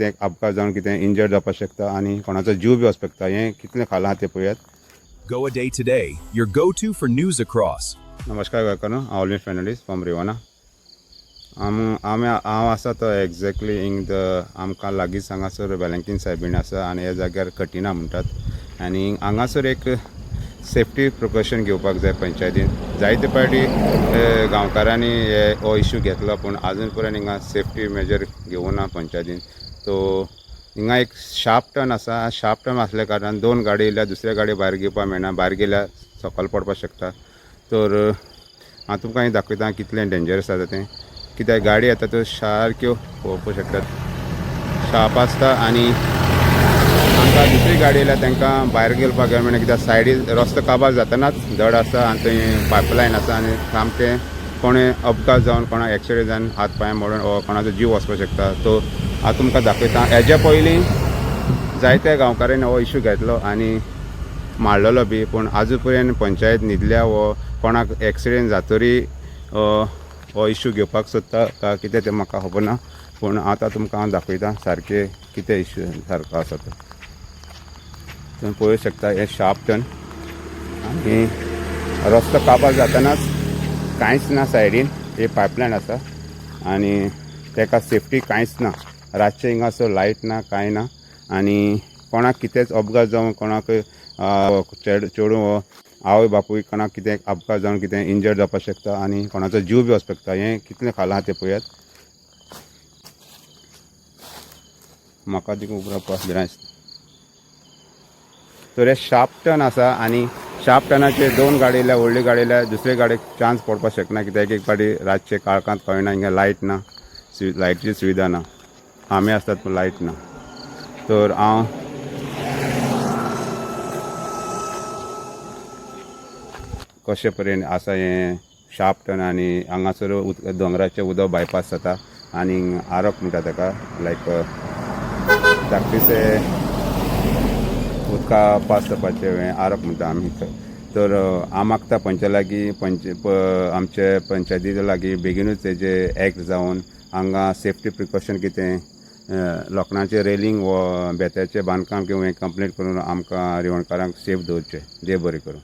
कितें अपघात जावन कितें इंजर्ड जावपाक शकता आनी कोणाचो जीव बी वचपाक शकता. हें कितलें खालां तें पळयात. Goa Day Today, your go-to for news across. नमस्कार गोंयकारांनो, हांव ऑलविन फेर्नांडीस फ्रॉम रिवाना. हांव आसा तो एक्झॅक्टली हिंग आमकां लागींच हांगासर वेलंकन सायबीण आसा आनी ह्या जाग्यार कटिना म्हणटात आनी हांगासर एक सेफ्टी प्रिकॉशन घेवपाक जाय पंचायतीन. जायते फावटी गांवकारांनी हो इश्यू घेतलो पूण आजून पर्यंत हिंगा सेफ्टी मेजर घेवना पंचायतीन. तो हिंगा एक शार्प टर्न आसा. शार्प टर्न आसल्या कारणान दोन गाडी येयल्यार दुसऱ्या गाडी भायर घेवपाक मेळना. भायर गेल्यार सकयल पडपाक शकता. तर हांव तुमकां हें दाखयता कितलें डेंजरस आसा तें. कित्याक गाडी येता त्यो सारक्यो पळोवपाक शकतात, शार्प आसता आनी आमकां दुसरी गाडी येयल्यार तांकां भायर गेवपाक मेळना. कित्याक सायडीन रस्तो काबार जातनाच धड आसा आनी थंय पायपलायन आसा आनी सामकें कोणें अपघात जावन कोणाक एक्सिडेंट जावन हात पांय मोडून वा कोणाचो जीव वचपाक शकता. तो हांव तुमकां दाखयता. हेज्या पयलीं जायत्या गांवकारांनी हो इश्यू घेतलो आनी मारलेलो बी, पूण आजून पर्यंत पंचायत न्हिदल्या वो कोणाक एक्सिडेंट जातरी हो इश्यू घेवपाक सोदता काय कितें तें म्हाका खबर ना. पूण आतां तुमकां हांव दाखयता सारकें कितें इश्यू सारको आसा तो. तुम्ही पळोवंक शकता हे शार्प टर्न आनी रस्तो काबार जातनाच कांयच ना सायडीन. हे पायपलायन आसा आनी तेका सेफ्टी कांयच ना. रातचे हिंगासर लायट ना कांय ना आनी कोणाक कितेंच अपघात जावं कोणाक चेडूं आवय बापूय कोणाक कितें अपघात जावन कितें इंजर्ड जावपाक शकता आनी कोणाचो जीव बी वचपाक शकता. हें कितलें खालां तें पळयात. म्हाका देखून उबो रावपाक भिरांत. तर हे शार्प टर्न आसा आनी शार्प टर्नाचेर दोन गाडी येयल्यार व्हडली गाडी येयल्यार दुसरे गाडयेक चान्स पडपाक शकना. कित्याक एक फावटी रातचे काळखांत कळना हिंगा लायट ना, लायटीची सुविधा ना. आमी आसतात पूण लायट ना. तर हांव कशे पर्यंत आसा हें शार्प टर्न आनी हांगासर दोंगराचें उदक बायपास जाता आनी आरक म्हणटा ताका लायक धाकटेशे उदका पास जावपाचें आरक म्हणटा आमी. तर हांव मागता पंचा लागीं आमचे पंचायती लागीं बेगीनूच तेजे एक्ट जावन हांगा सेफ्टी प्रिकॉशन कितें लोखणाचें रेलिंग वो बेत्याचें बांदकाम किंवा हें कंप्लीट करून आमकां रिवणकारांक सेफ दवरचें. देव बरें करूं.